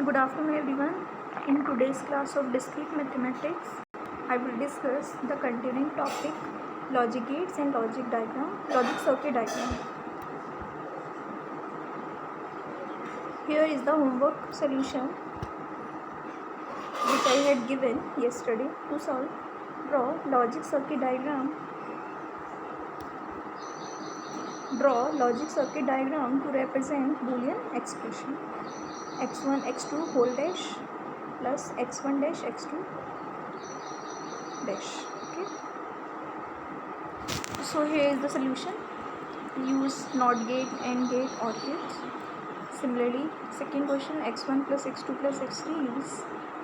Good afternoon everyone. In today's class of discrete mathematics, I will discuss the continuing topic logic gates and logic circuit diagram. Here is the homework solution which I had given yesterday to solve. Draw logic circuit diagram. Draw logic circuit diagram to represent Boolean expression x1 x2 whole dash plus x1 dash x2 dash. Okay, so here is the solution. Use NOT gate, AND gate, OR gate. Similarly, second question, x1 plus x2 plus x3 use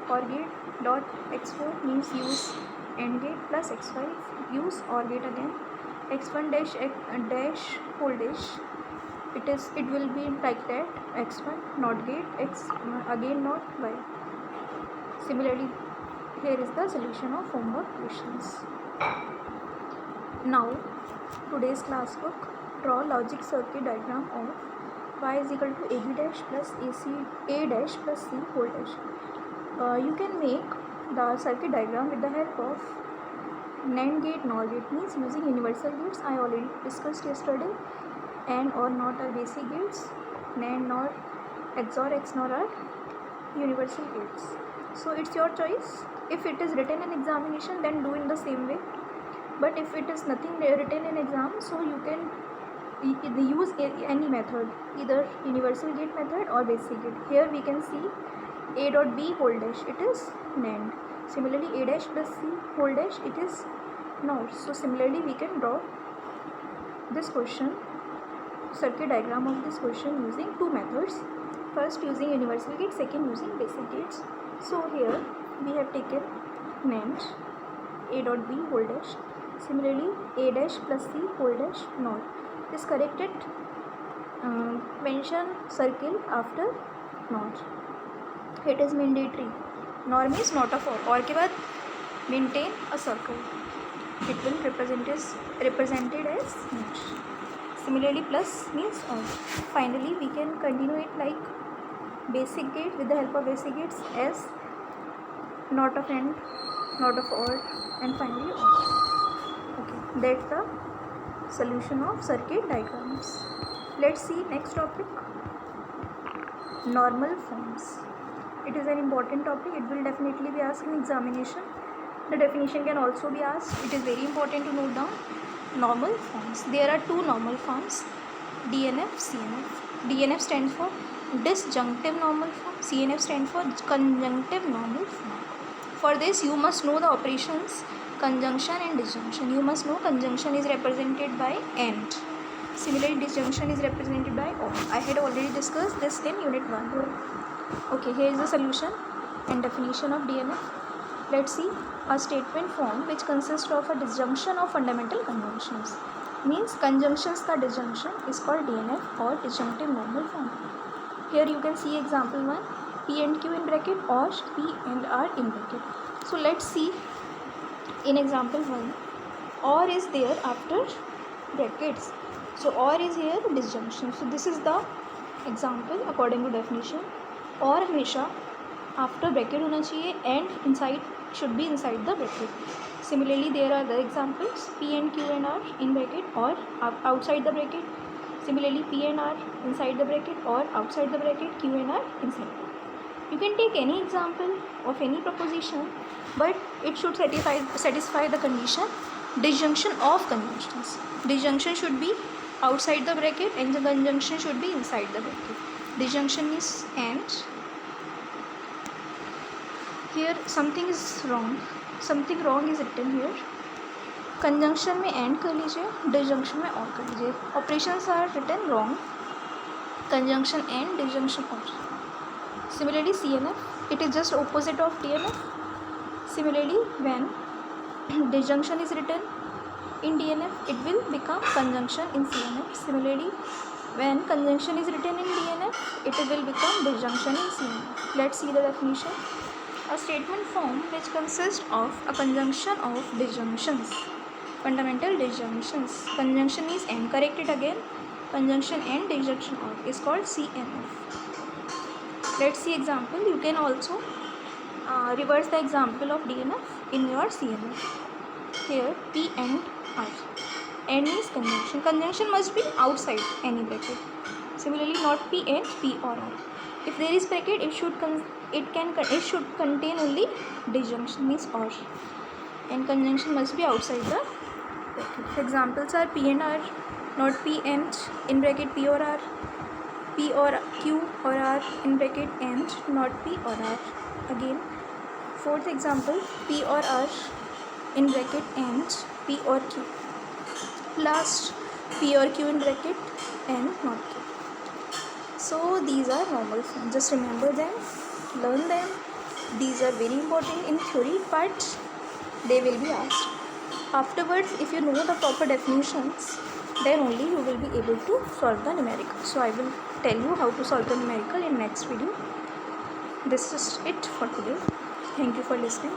OR gate. Dot x4 means use AND gate plus x5 use OR gate again. x1 dash dash whole dash, it will be like that, x1 NOT gate, x again not y. Similarly, here is the solution of homework questions. Now today's class book. Draw logic circuit diagram of y is equal to ab dash plus a dash plus c whole dash. You can make the circuit diagram with the help of NAND gate, NOR gate, means using universal gates. I already discussed yesterday. AND or NOT are basic gates. NAND, NOR, XOR, XNOR are universal gates. So it's your choice. If it is written in examination, then do in the same way. But if it is nothing written in exam, so you can use any method, either universal gate method or basic gate. Here we can see a dot b whole dash, it is NAND. Similarly, a dash plus c whole dash, it is NOR. So similarly, we can draw this question, circuit diagram of this question, using two methods. First using universal gate, second using basic gates. So here we have taken NAND a dot b whole dash. Similarly, a dash plus c whole dash NOR. Is corrected. Mention circle after NOR. It is mandatory. NOR means not of or के बाद maintain a circle. It will represented as NOR. Similarly, plus means or. Finally, we can continue it like basic gate with the help of basic gates as not of AND, not of OR, and finally OR. Okay, that's the solution of circuit diagrams. Let's see next topic, normal forms. It is an important topic. It will definitely be asked in examination. The definition can also be asked. It is very important to note down normal forms. There are two normal forms, DNF, CNF. DNF stands for disjunctive normal form, CNF stands for conjunctive normal form. For this you must know the operations conjunction and disjunction. You must know conjunction is represented by AND. Similarly, disjunction is represented by OR. I had already discussed this in unit 1. Okay, here is the solution and definition of DNF. Let's see. A statement form which consists of a disjunction of fundamental conjunctions. Means conjunctions ka disjunction is called DNF or disjunctive normal form. Here you can see example 1, P and Q in bracket or P and R in bracket. So let's see. In example 1, OR is there after brackets. So OR is here disjunction. So this is the example according to definition. OR हमेशा after bracket होना चाहिए and inside should be inside the bracket. Similarly, there are the examples P and Q and R in bracket or outside the bracket. Similarly, P and R inside the bracket or outside the bracket, Q and R inside. You can take any example of any proposition, but it should satisfy the condition disjunction of conjunctions. Disjunction should be outside the bracket and the conjunction should be inside the bracket. Disjunction is AND. Here something is wrong. Something wrong is written here. Conjunction में AND कर लीजिए, disjunction में OR कर लीजिए. Operations are written wrong. Conjunction AND, disjunction OR. Similarly, CNF, it is just opposite of DNF. Similarly, when disjunction is written in DNF, it will become conjunction in CNF. Similarly, when conjunction is written in DNF, it will become disjunction in CNF. Let's see the definition. A statement form which consists of a conjunction of disjunctions, fundamental disjunctions. Conjunction is AND, correct it again. Conjunction and disjunction OR is called CNF. Let's see example. You can also reverse the example of DNF in your CNF. Here P and R. And means conjunction. Conjunction must be outside any bracket. Similarly, not P and P or R. If there is bracket, it should contain only disjunction, means or, and conjunction must be outside the bracket. Examples are P and R, not P and in bracket P or R, P or Q or R in bracket and not P or R. Again, fourth example, P or R in bracket and P or Q. Last, P or Q in bracket and not Q. So these are normal forms. Just remember them, learn them. These are very important in theory, but they will be asked. Afterwards, if you know the proper definitions, then only you will be able to solve the numerical. So I will tell you how to solve the numerical in next video. This is it for today. Thank you for listening.